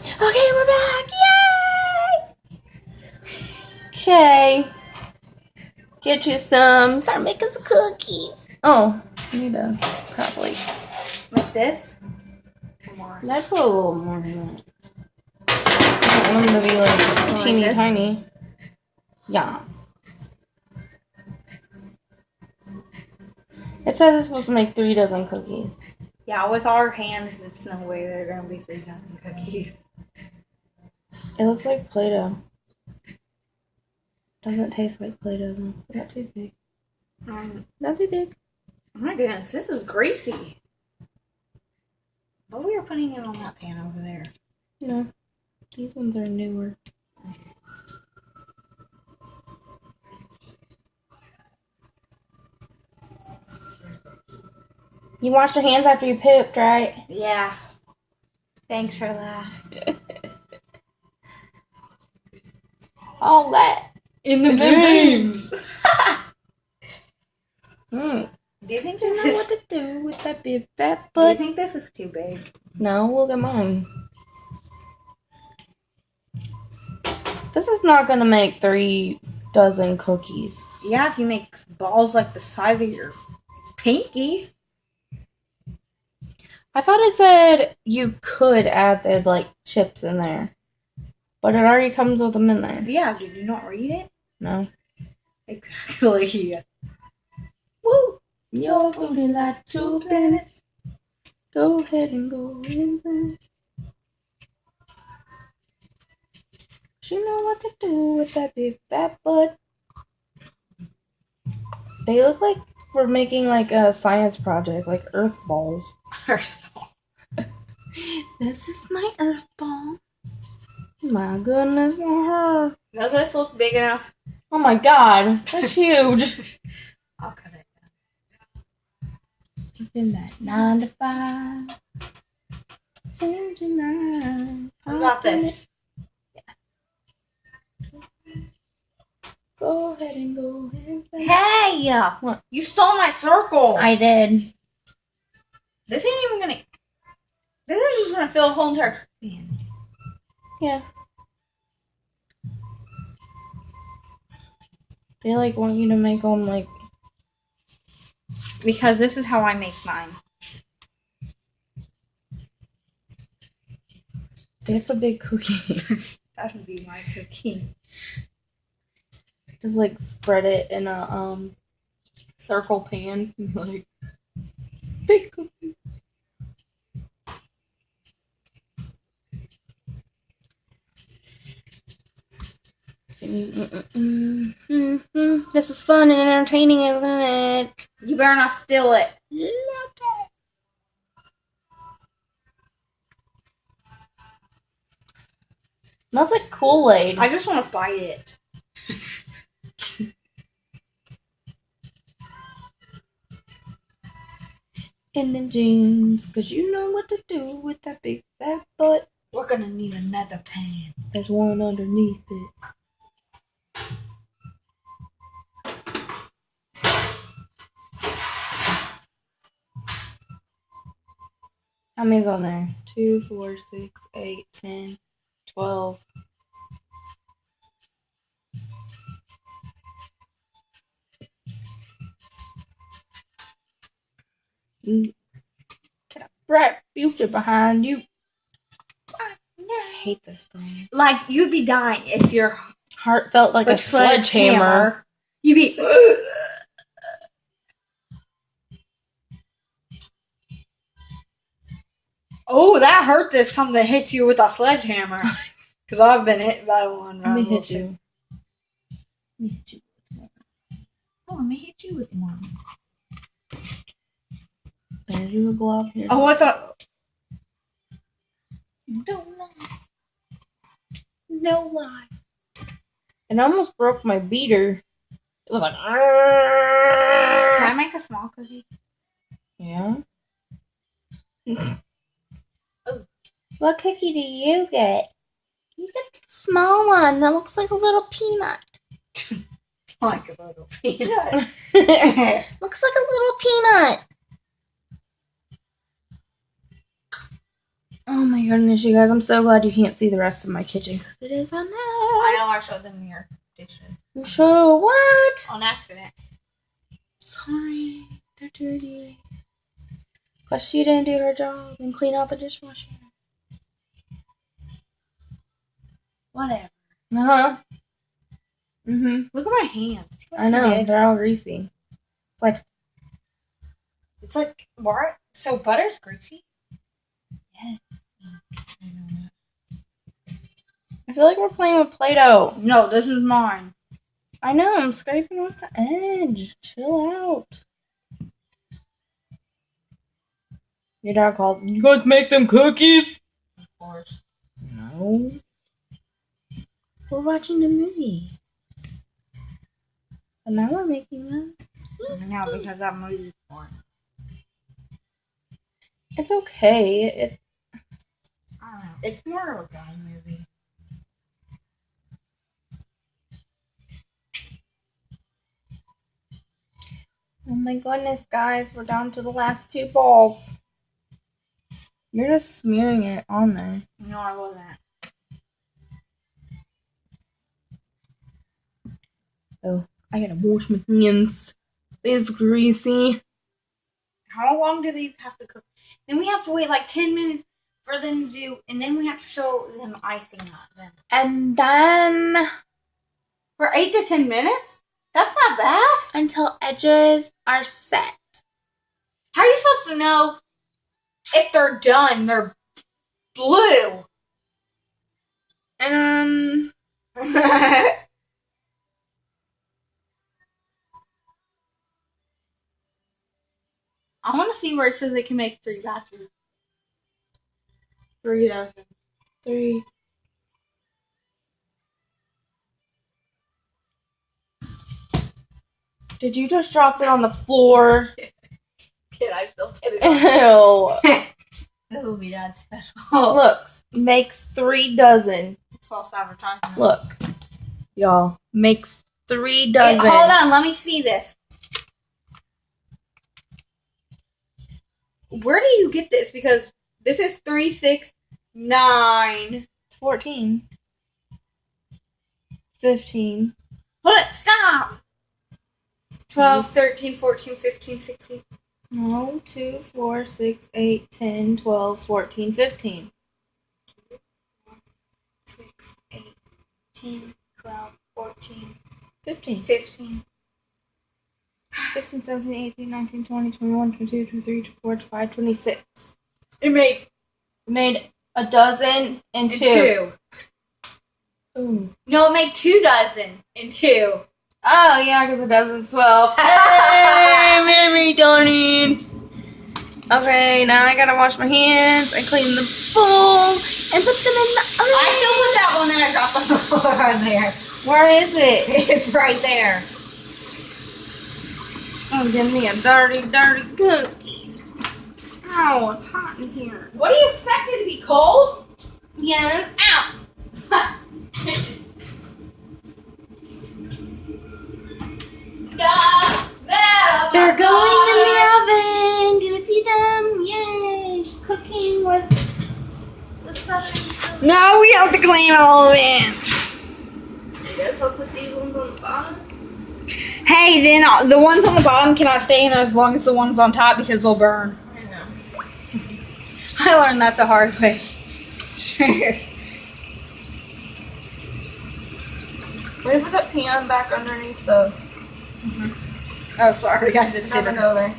Okay, we're back. Yay! Okay. Get you some. Start making some cookies. Oh, you need to probably. Like this? More. Let's put a little more in that. I don't want them to be like teeny this? tiny. Yeah. It says it's supposed to make 3 dozen cookies. Yeah, with our hands, it's no way they're going to be 3 dozen cookies. It looks like Play-Doh. Doesn't taste like Play-Doh though. Not too big. Not too big. Oh my goodness, this is greasy. But we were putting it on that pan over there. No. These ones are newer. You washed your hands after you pooped, right? Yeah. Thanks, Sherla. All that In the dreams. Do you think You this know is... what to do with that big fat Do you butt? think this is too big? No, look at mine. This is not gonna make 3 dozen cookies. Yeah, if you make balls like the size of your pinky. I thought it said you could add the like chips in there, but it already comes with them in there. Yeah, did you not read it? No. Exactly. Woo! Your booty like 2 minutes. Go ahead and go in there. You know what to do with that big fat butt. They look like we're making like a science project, like earth balls. This is my earth ball. My goodness, her. Does this look big enough? Oh my god, that's huge. I'll cut it down. Keeping that 9 to 5. Changing What about this? Go ahead and go ahead. Hey! What? You stole my circle! I did. This ain't even gonna... This is just gonna fill a whole entire cookie. Yeah. They like want you to make them like. Because this is how I make mine. That's a big cookie. That would be my cookie. Just like spread it in a circle pan. Like big cookie. This is fun and entertaining, isn't it? You better not steal it. Look it. Smells like Kool-Aid. I just want to bite it. In the jeans, cause you know what to do with that big fat butt. We're gonna need another pan. There's one underneath it. How many's on there? 2, 4, 6, 8, 10, 12. Got a bright future behind you. I hate this song. Like, you'd be dying if your Heart felt like a sledgehammer. You'd be... Oh, that hurt if something hits you with a sledgehammer. Because I've been hit by one. Let me hit you. Let me hit you. Oh, let me hit you with one. There's you a glove here. Oh, I thought... Don't lie. No lie. And I almost broke my beater. It was like. Can I make a small cookie? Yeah. What cookie do you get? You get the small one that looks like a little peanut. Like a little peanut. Looks like a little peanut. Oh my goodness, you guys! I'm so glad you can't see the rest of my kitchen because it is a mess. I know I showed them your dishes. You sure? What? On accident. Sorry, they're dirty. Cause she didn't do her job and clean out the dishwasher. Whatever. Mhm. Look at my hands. I know they're all greasy. It's like what? So butter's greasy? Yeah. I feel like we're playing with Play-Doh. No, this is mine. I know. I'm scraping off the edge. Chill out. Your dad called. You guys make them cookies? Of course. No. We're watching the movie. And now we're making them. No, because that movie's boring. It's okay. I don't know. It's more of a guy movie. Oh my goodness, guys. We're down to the last 2 balls. You're just smearing it on there. No, I wasn't. Oh, I gotta wash my hands. It's greasy. How long do these have to cook? Then we have to wait like 10 minutes for them to do, and then we have to show them icing on them. And then For 8 to 10 minutes? That's not bad. until edges are set. How are you supposed to know if they're done? They're blue. And I want to see where it says it can make 3 batches. 3 dozen. 3. Did you just drop it on the floor? Kid, I still get it. Ew. This will be Dad's special. Look, makes 3 dozen. It's false advertising. Look, y'all, makes 3 dozen. Hey, hold on, let me see this. Where do you get this? Because this is 3, 6, 9. It's 14. 15. Hold it, stop! 12, 13, 14, 15, 16. No, 2, 4, 6, 8, 10, 12, 14, 15. 6, 8, 10, 12, 14, 15. 15. 16, 17, 18, 19, 20, 21, 22, 23, 24, 25, 26. It made We made a dozen and 2. 2. Ooh. No, it made 2 dozen and 2. Oh, yeah, because a dozen's 12. Hey, Mary Donnie. Okay, now I gotta wash my hands and clean the bowl and put them in the oven. I still put that one that I dropped on the floor on there. Where is it? It's right there. Oh, give me a dirty, dirty cookie. Oh, it's hot in here. What do you expect it to be cold? Yes. Ow. They're going in the oven. Do you see them? Yay. Cooking with the southern. No, we have to clean all of it. I guess I'll put these ones on the bottom. Hey, then the ones on the bottom cannot stay in as long as the ones on top because they'll burn. I know. I learned that the hard way. Wait for the pan back underneath the. Oh, sorry, I just Never didn't go there.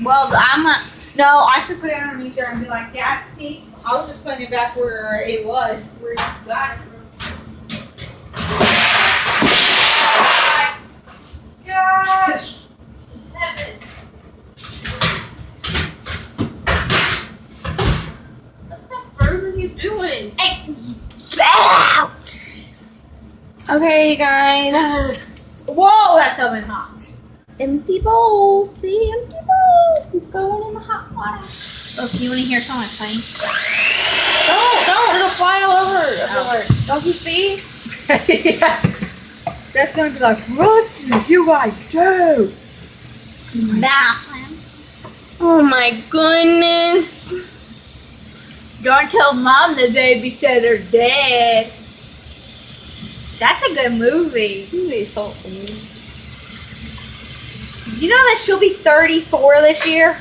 Well, no, I should put it underneath there and be like, Dad, see, I was just putting it back where it was. Where you got it from. Gosh! Heaven. What the frig are you doing? Hey, get out! Okay, guys. Whoa, that's oven hot. Empty bowl. See, empty bowl. Going in the hot water. Look, you want to hear someone playing? Don't. It'll fly all over everywhere. Don't you see? Yeah. That's going to be like, what did you guys do? Oh my goodness. Don't tell mom the babysitter's dead. That's a good movie. So You know that she'll be 34 this year?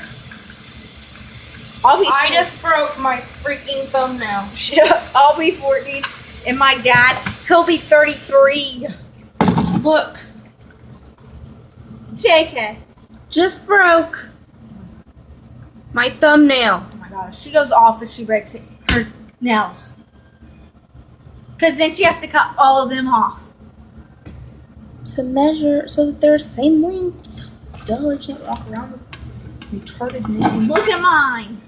I just broke my freaking thumbnail. I'll be 14. And my dad, he'll be 33. Look, JK. just broke my thumbnail. Oh my gosh, she goes off if she breaks her nails. Because then she has to cut all of them off. To measure so that they're the same length. Duh, I can't walk around with retarded nails. Look at mine.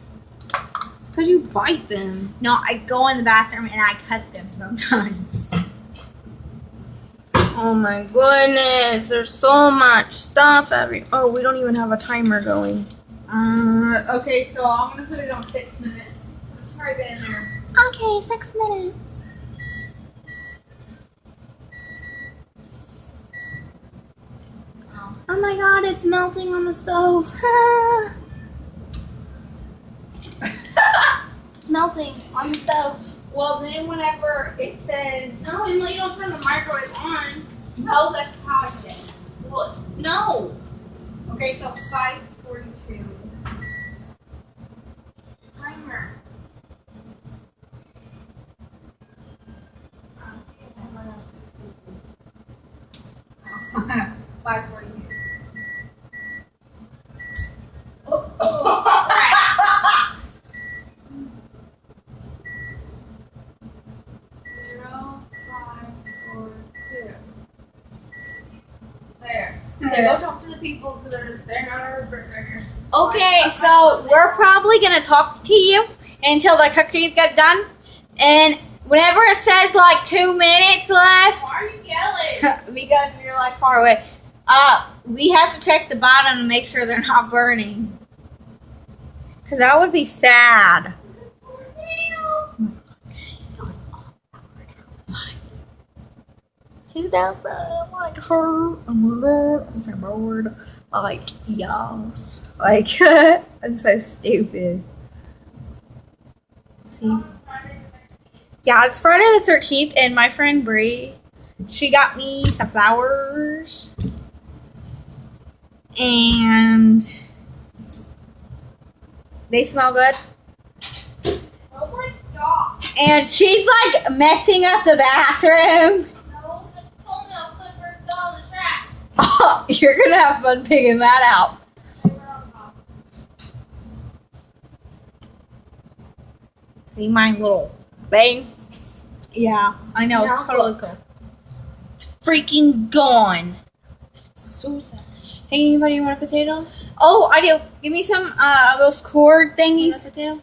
Because you bite them. No, I go in the bathroom and I cut them sometimes. Oh my goodness, there's so much stuff oh, we don't even have a timer going. Okay, so I'm going to put it on 6 minutes. It's probably been in there. Okay, 6 minutes. Oh my god, it's melting on the stove. Melting on the stove. Well, then whenever it says, No, unless you don't turn the microwave on. no, that's how I did it. Well, no. Okay, so 5:42. Timer. 5:42. Go talk to the people because they're not our refrigerator. Okay, so we're probably gonna talk to you until the cookies get done, and whenever it says like 2 minutes left, Why are you yelling? because you're like far away, we have to check the bottom to make sure they're not burning, cause that would be sad. He's outside. I'm like, her. I'm so bored. Like, yes. Like, I'm so stupid. See? Yeah, it's Friday the 13th, and my friend Bree, she got me some flowers. And they smell good. Oh my god. And she's like messing up the bathroom. No, the toenail clippers fell in the trash. Oh, you're gonna have fun picking that out. See my little bang? Yeah, I know. Now It's totally look. cool. It's freaking gone. So sad. Hey, anybody want a potato? Oh, I do. Give me some of those cord Want a thingies. potato?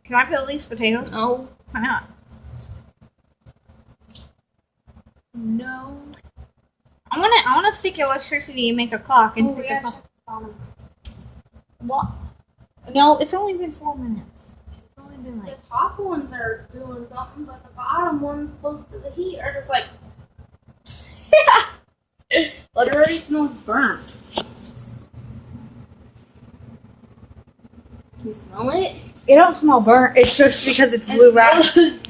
Can I put at least potatoes? No. Why not? No. I wanna stick electricity and make a clock and Oh, stick we a gotta clock. check the bottom. What? No, it's only been 4 minutes. It's only been The like. top ones are doing something, but the bottom ones close to the heat are just like, it already smells burnt. You smell it? It don't smell burnt. It's just because it's blueberry.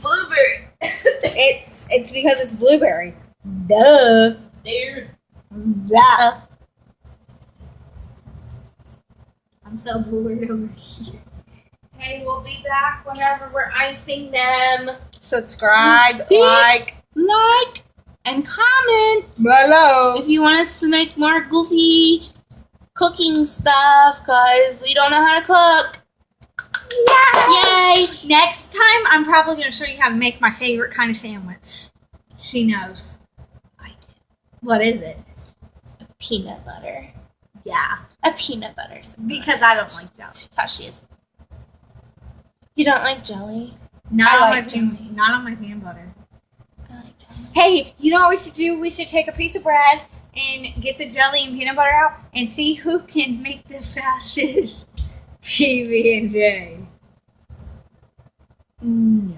Blueberry. It's because it's blueberry. Duh. There. Duh. I'm so bored over here. Hey, we'll be back whenever we're icing them. Subscribe, Please. like And comment below. if you want us to make more goofy cooking stuff, because we don't know how to cook. Yay! Next time, I'm probably going to show you how to make my favorite kind of sandwich. She knows. I do. What is it? Peanut butter. Yeah. A peanut butter sandwich. Because I don't like jelly. That's how she is. You don't like jelly? Not I on like my jelly. Not on my peanut butter. I like jelly. Hey, you know what we should do? We should take a piece of bread and get the jelly and peanut butter out and see who can make the fastest PB&J. No.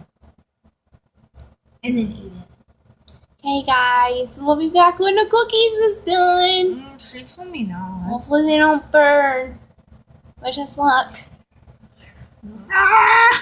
And then eat it. Hey guys, we'll be back when the cookies is done. She told me no. Hopefully they don't burn. Wish us luck. Ah!